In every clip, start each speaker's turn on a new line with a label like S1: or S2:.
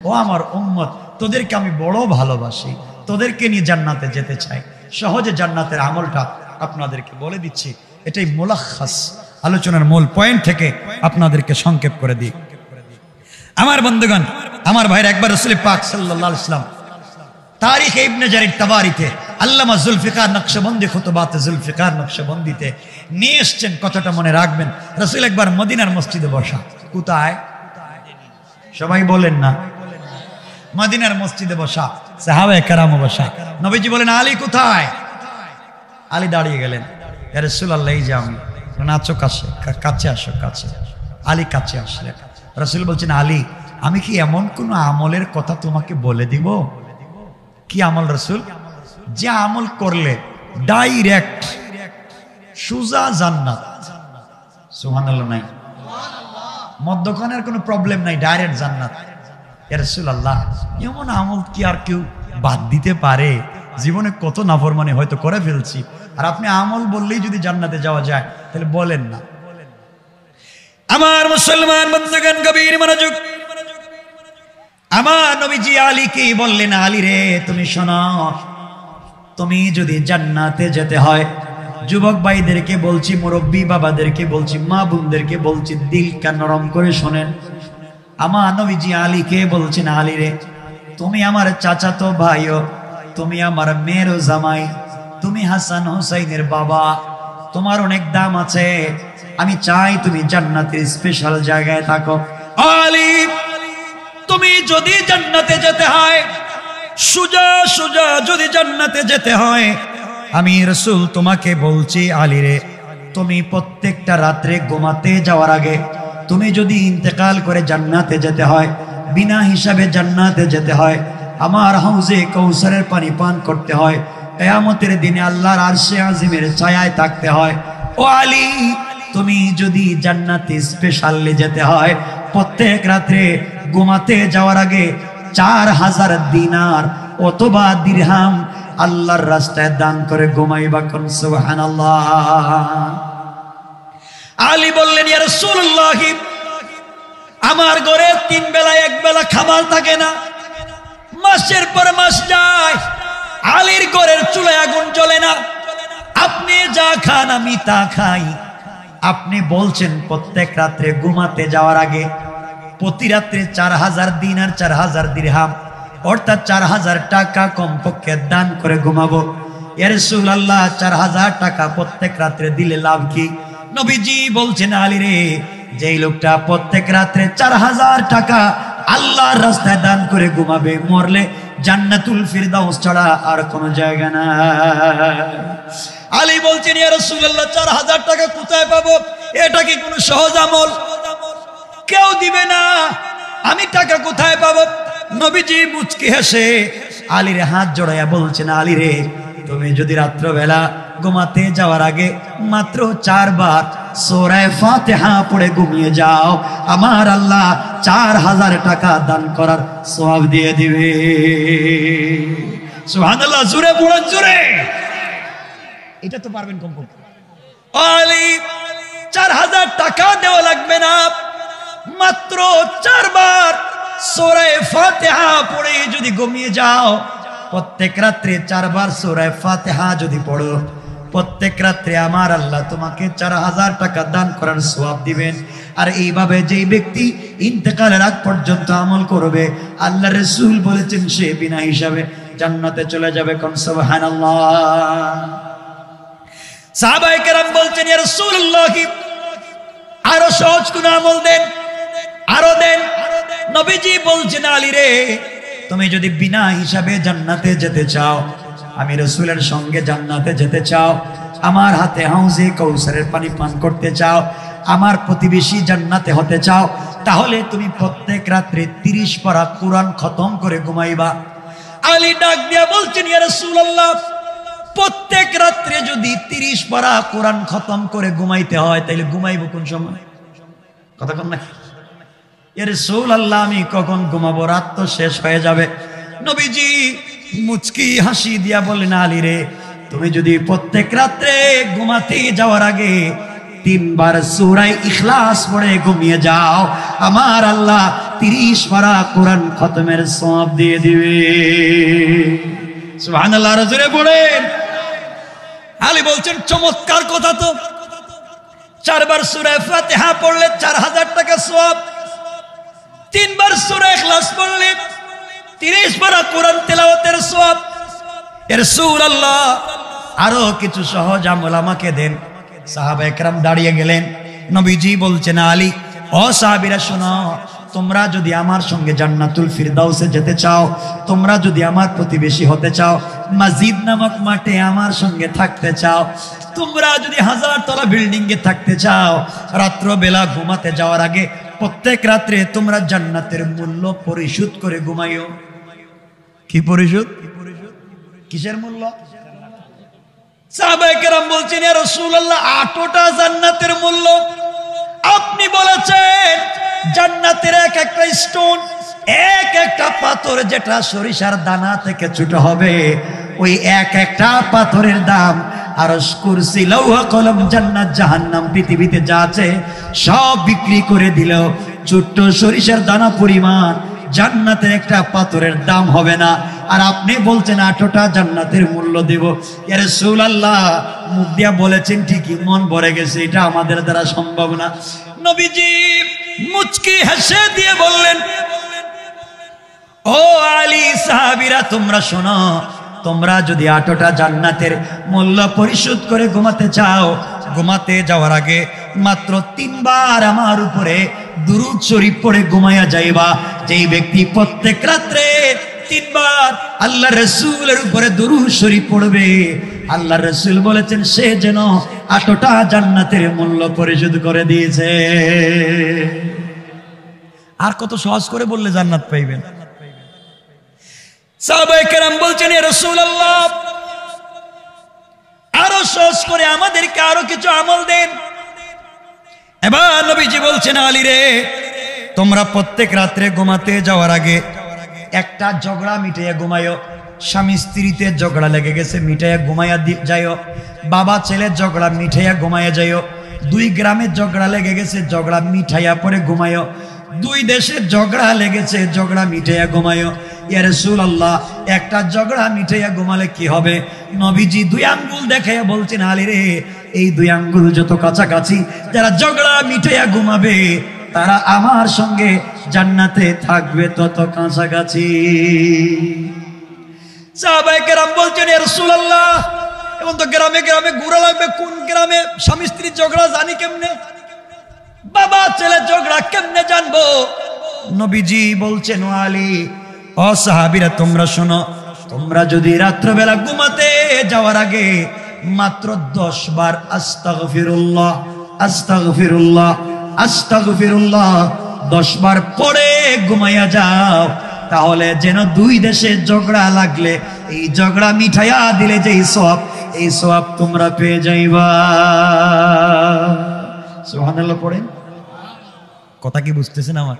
S1: ও আমার উম্মত, তোদেরকে আমি বড় ভালোবাসি, তোদেরকে নিয়ে জান্নাতে যেতে চাই। সহজে জান্নাতের আমলটা আপনাদেরকে বলে দিচ্ছি। এটাই মুলাখাস আলোচনার মূল পয়েন্ট থেকে আপনাদেরকে সংক্ষেপ করে দিই। আমার বন্ধুগণ, আমার ভাইয়ের, একবার রাসূল পাক সাল্লাল্লাহু আলাইহি ওয়াসাল্লাম তারিখে ইবনে জারির তাবারিতে আল্লামা জুলফিকার নকশবন্দি খুতুবাত জুলফিকার নকশবন্দিতে নিয়ে এসছেন। কথাটা মনে রাখবেন। রাসূল একবার মদিনার মসজিদে বসা। কোথায়? সবাই বলেন না। মদিনার মসজিদে বসা, সাহাবায়ে কেরাম বসা। নবীজি বলেন, আলী কোথায়? আলী দাঁড়িয়ে গেলেন। ইয়া রাসূলুল্লাহ, এই যে আমি। নাচো কাছে আসো, কাছে। আলী কাছে আসলেন। রাসূল বলছেন, আলী, আমি কি এমন কোন আমলের কথা তোমাকে বলে দিব? কি আমল রাসূল? যে আমল করলে ডাইরেক্ট সুজা জান্নাত। সুবহানাল্লাহ নাই? মধ্যখানের কোনো প্রবলেম নাই, ডাইরেক্ট জান্নাত। ইয়া রাসূলুল্লাহ, এমন আমল কি আর কেউ বাদ দিতে পারে? জীবনে কত নাফরমানি হয়তো করে ফেলছি, আর আপনি আমল বললেই যদি জান্নাতে যাওয়া যায়, তাহলে বলেন না। আমার মুসলমান বন্ধুগণ, গভীর মনোযোগ। আমার নবীজি আলীকে বললেন, আলী রে, তুমি শোনো, তুমি যদি জান্নাতে যেতে হয়, যুবক ভাইদেরকে বলছি, মুরব্বী বাবাদেরকে বলছি, মা বোনদেরকে বলছি, দিলটা নরম করে শোনেন। আমার নবীজি আলীকে বলছেন, আলী রে, তুমি আমার চাচাতো ভাইও, তুমি আমার মেয়ের জামাই, তুমি হাসান হুসাইনের বাবা, তোমার অনেক দাম আছে। আমি চাই তুমি জান্নাতের স্পেশাল জায়গায় থাকো। আলী, তুমি যদি জান্নাতে যেতে হয়, সুজা সুজা যদি জান্নাতে যেতে হয়, আমি রাসূল তোমাকে বলছি, আলী রে, তুমি প্রত্যেকটা রাত্রে ঘুমাতে যাওয়ার আগে, তুমি যদি ইন্তেকাল করে জান্নাতে যেতে হয়, বিনা হিসাবে জান্নাতে যেতে হয়, আমার হাউজে কাউসারের পানি পান করতে হয়, কিয়ামতের দিনে আল্লাহর আরশে আজিমের ছায়ায় থাকতে হয়। ও আলী, তুমি যদি জান্নাতে স্পেশালি যেতে হয়, প্রত্যেক রাত্রে ঘুমাতে যাওয়ার আগে 4000 দিনার অথবা দিরহাম আল্লাহর রাস্তায় দান করে ঘুমাইবা। কোন সুবহানাল্লাহ। আলী বললেন, ইয়া রাসূলুল্লাহ, আমার ঘরে 3 বেলা 1 বেলা খাবার থাকে না, মাসের পর মাস যায়, আলীর ঘরের চুলায় আগুন জ্বলে না, আপনি যা খান আমি তা খাই। আপনি বলছেন প্রত্যেক রাত্রে ঘুমাতে যাওয়ার আগে প্রতি রাত্রে 4000 দিনার 4000 দিরহাম অর্থাৎ 4000 টাকা কমপক্ষে দান করে ঘুমাবো। ইয়া রাসূলুল্লাহ, 4000 টাকা প্রত্যেক রাত্রে দিলে লাভ কি? নবীজি বলছেন, আলী রে, যেই লোকটা প্রত্যেক রাত্রে 4000 টাকা আল্লাহর রাস্তায় দান করে ঘুমাবে, মরলে জান্নাতুল ফিরদাউস ছাড়া আর কোনো জায়গা না। আলী বলছেন, ইয়া রাসূলুল্লাহ, 4000 টাকা কোথায় পাবো? এটা কি কোনো সহজ আমল? কেউ দিবে না, আমি টাকা কোথায় পাবো? নবীজি মুচকি হেসে আলীর হাত জড়াইয়া বলছেন, আলী রে, তুমি যদি রাত্রবেলা ঘুমাতে যাওয়ার আগে মাত্র 4 বার সূরা ফাতিহা পড়ে ঘুমিয়ে যাও, আমার আল্লাহ 4000 টাকা দান করার সওয়াব দিয়ে দিবে। সুবহানাল্লাহ, জোরে পড়েন, জোরে। এটা তো পারবেন কমপক্ষে। আলী, 4000 টাকা দেওয়া লাগবে না, মাত্র 4 বার সূরা ফাতিহা পড়ে যদি ঘুমিয়ে যাও, প্রত্যেক রাত্রে 4 বার সূরা ফাতিহা যদি পড়ো, প্রত্যেক রাত্রে আমার আল্লাহ তোমাকে 4000 টাকা দান করার সওয়াব দিবেন। আর এইভাবে যেই ব্যক্তি ইন্তেকালের আগ পর্যন্ত আমল করবে, আল্লাহ রাসূল বলেছেন সে বিনা হিসাবে জান্নাতে চলে যাবে। কোন সুবহানাল্লাহ। সাহাবায়ে কেরাম বলছেন, ইয়া রাসূলুল্লাহ, আরো সহজ কোন আমল দেন, আরো দেন। নবীজি বলছেন, আলী রে, তুমি যদি বিনা হিসাবে জান্নাতে যেতে চাও, আমি রাসূলের সঙ্গে জান্নাতে যেতে চাও, আমার হাতে হাউজে কাউসারের পানি পান করতে চাও, আমার প্রতিবেশী জান্নাতে হতে চাও, তাহলে তুমি প্রত্যেক রাত্রে 30 পারা কোরআন খতম করে ঘুমাইবা। আলী ডাক দিয়া বলছেন, ইয়া রাসূলুল্লাহ, প্রত্যেক রাত্রে যদি 30 পারা কোরআন খতম করে ঘুমাইতে হয়, তাহলে ঘুমাইব কোন সময়? কথা কন না। ইয়া রাসূলুল্লাহ, আমি কখন ঘুমাবো? রাত তো শেষ হয়ে যাবে। নবীজি মুচকি হাসি দিয়া বললেন, আলী রে, তুমি যদি প্রত্যেক রাত্রে ঘুমাতে যাওয়ার আগে 3 বার সূরা ইখলাস পড়ে ঘুমিয়ে যাও, আমার আল্লাহ 30 পারা কোরআন খতমের সওয়াব দিয়ে দিবে। সুবহানাল্লাহ, জোরে পড়েন। আলী বলছেন চমৎকার কথা তো, 4 বার সূরা ফাতিহা পড়লে 4000 টাকা সওয়াব, 3 বার সূরা ইখলাস পড়লে 30 পারা কোরআন তেলাওয়াতের সওয়াব। ইয়া রাসূলুল্লাহ, আরো কিছু সহজ আমল আমাকে দেন। সাহাবায়ে কেরাম দাঁড়িয়ে গেলেন। নবীজি বলছেন, আলী, ও সাহাবীরা শোনো, তোমরা যদি আমার সঙ্গে জান্নাতুল ফিরদাউসে যেতে চাও, তোমরা যদি আমার প্রতিবেশী হতে চাও, মসজিদ নামক মাঠে আমার সঙ্গে থাকতে চাও, তোমরা যদি 1000 তলা বিল্ডিং এ থাকতে চাও, রাত্র বেলা ঘুমাতে যাওয়ার আগে প্রত্যেক রাত্রে তোমরা জান্নাতের মূল্য পরিশোধ করে ঘুমাইও। কি পরিশোধ? কিসের মূল্য? সাহাবায়ে কেরাম বলছেন, ইয়া রাসূলুল্লাহ, 8টা জান্নাতের মূল্য। আপনি বলেছেন জান্নাতের এক একটা স্টোন, এক একটা পাথর যেটা সরিষার দানা থেকে ছোট হবে, ওই এক একটা পাথরের দাম আরশ, কুরসি, লৌহ কলম, জান্নাত, জাহান্নাম, পৃথিবীতে যা আছে সব বিক্রি করে দিলেও ছোট্ট সরিষার দানা পরিমাণ জান্নাতের একটা পাথরের দাম হবে না। আর আপনি বলছেন 8টা জান্নাতের মূল্য দেব। ইয়া রাসূলুল্লাহ, মুখ দিয়া বলেছেন ঠিকই, মন ভরে গেছে, এটা আমাদের দ্বারা সম্ভব না। নবীজি মুচকি হেসে দিয়ে বললেন, ও আলী, সাহাবীরা তোমরা শোনো, তোমরা যদি 8টা জান্নাতের মূল্য পরিশোধ করে ঘুমাতে চাও, ঘুমাতে যাওয়ার আগে মাত্র 3 বার আমার উপরে দুরূদ শরীফ পড়ে ঘুমায়া যাইবা। যেই ব্যক্তি প্রত্যেক রাত্রে 3 বার আল্লাহ রাসূলের উপরে দুরূদ শরীফ পড়বে, আল্লাহ রাসূল বলেছেন সে যেন 8টা জান্নাতের মূল্য পরিশোধ করে দিয়েছে। আর কত সহজ করে বললে জান্নাত পাইবেন। সাহাবায়ে কেরাম বলছেন, ইয়া রাসূলুল্লাহ, আরো সহজ করে আমাদেরকে আরো কিছু আমল দেন। এবার নবীজি বলছেন, আলী রে, তোমরা প্রত্যেক রাত্রে ঘুমাতে যাওয়ার আগে একটা ঝগড়া মিটাইয়া ঘুমায়ো। স্বামী স্ত্রীতে ঝগড়া লেগে গেছে, মিটাইয়া ঘুমাইয়া যাইও। বাবা ছেলের ঝগড়া মিটাইয়া ঘুমাইয়া যাইও। 2 গ্রামের ঝগড়া লেগে গেছে, ঝগড়া মিটাইয়া পরে ঘুমায়ো। 2 দেশের ঝগড়া লেগেছে, ঝগড়া মিটাইয়া ঘুমায়ো। ইয়া রাসূলুল্লাহ, একটা ঝগড়া মিটাইয়া ঘুমালে কি হবে? নবীজি 2 আঙ্গুল দেখাইয়া বলছেন, আলী রে, এই 2 আঙ্গুল যত কাছাকাছি, যারা ঝগড়া মিটাইয়া ঘুমাবে তারা আমার সঙ্গে জান্নাতে থাকবে তত কাছাকাছি। সাহাবায়ে কেরাম বলছেন, ইয়া রাসূলুল্লাহ, এখন তো গ্রামে গ্রামে ঘোরা লাগবে, কোন গ্রামে স্বামী স্ত্রীর ঝগড়া জানি কেমনে? বাবা ছেলে ঝগড়া কেমনে জানবো? নবীজি বলছেন, ও আলী, ও সাহাবীরা তোমরা শোনো, তোমরা যদি রাত্রবেলা ঘুমাতে যাওয়ার আগে মাত্র 10 বার আস্তাগফিরুল্লাহ, আস্তাগফিরুল্লাহ, আস্তাগফিরুল্লাহ 10 বার পড়ে ঘুমাইয়া যাও, তাহলে যেন 2 দেশে ঝগড়া লাগলে এই ঝগড়া মিঠাইয়া দিলে যেই সওয়াব, এই সওয়াব তোমরা পেয়ে যাইবা। সুবহানাল্লাহ পড়েন। কথা কি বুঝতেছেন আমার?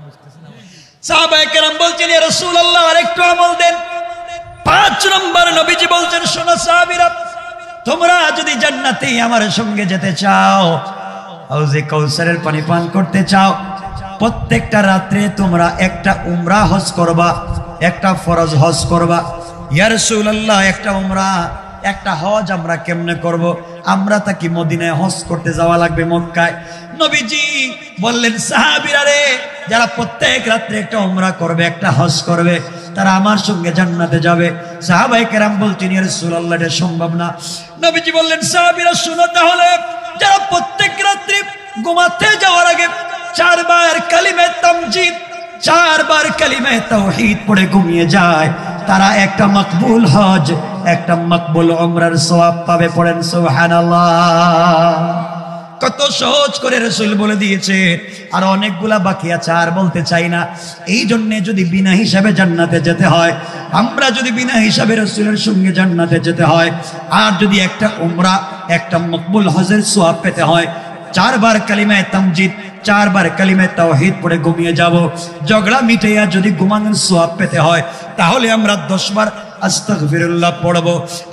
S1: সাহাবায়ে কেরাম বলছেন, ইয়া রাসূলুল্লাহ, আরেকটু আমল দেন। 5 নম্বর নবীজি বলছেন, শোনো সাহাবীরা, তোমরা যদি জান্নাতে আমার সঙ্গে যেতে চাও, হাউজে কাউসারের পানি পান করতে চাও, প্রত্যেকটা রাত্রে তোমরা একটা উমরা হজ করবা, একটা ফরজ হজ করবা। ইয়া রাসূলুল্লাহ, একটা উমরা একটা হজ আমরা কেমনে করব? আমরা তা কি মদিনায় হজ করতে যাওয়া লাগবে মক্কায়? নবীজি বললেন, সাহাবীরা রে, যারা প্রত্যেক রাত্রে একটা উমরা করবে, একটা হজ করবে, তারা আমার সঙ্গে জান্নাতে যাবে। সাহাবায়ে কেরাম বলছেন, ইয়া রাসূলুল্লাহ, এটা সম্ভব না। নবীজি বললেন, সাহাবীরা শুনো, তাহলে যারা প্রত্যেক রাত্রে ঘুমাতে যাওয়ার আগে 4 বার কালিমে তামজিদ, 4 বার কালিমে তাওহীদ পড়ে ঘুমিয়ে যায়, তারা একটা মকবুল হজ, একটা মকবুল উমরার সওয়াব পাবে। পড়েন সুবহানাল্লাহ। কত সহজ করে রাসূল বলে দিয়েছে, আর অনেকগুলা বাকি আছে, আর বলতে চাই না। এই জন্য যদি বিনা হিসাবে জান্নাতে যেতে হয়, আমরা যদি বিনা হিসাবে রাসূলের সঙ্গে জান্নাতে যেতে হয়, আর যদি একটা উমরা একটা মকবুল হজের সওয়াব পেতে হয়, 4 বার কালিমায়ে তামজিদ, 4 বার কালিমা তাওহীদ পড়ে ঘুমিয়ে যাব। ঝগড়া মিটাইয়া যদি ঘুমানোর সওয়াব পেতে হয় তাহলে আমরা 10 বার আস্তাগফিরুল্লাহ পড়ব।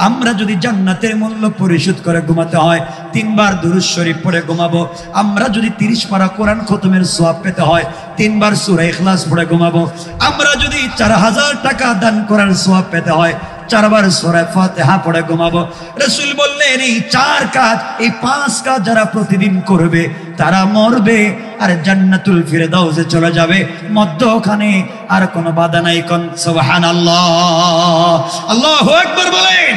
S1: আমরা যদি জান্নাতের মূল্য পরিশোধ করে ঘুমাতে হয় 3 বার দুরূদ শরীফ পড়ে ঘুমাবো। আমরা যদি 30 পারা কোরআন খতমের সওয়াব পেতে হয় 3 বার সূরা ইখলাস পড়ে ঘুমাবো। আমরা যদি 4000 টাকা দান করার সওয়াব পেতে হয় 4 বার সূরা ফাতিহা পড়ে ঘুমাবো। রাসূল বললেন এই 4 কাজ, এই 5 কাজ যারা প্রতিদিন করবে তারা মরবে আর জান্নাতুল ফিরদাউসে চলে যাবে, মধ্যখানে আর কোনো বাধা নাই। কোন সুবহানাল্লাহ, আল্লাহু আকবার বলেন।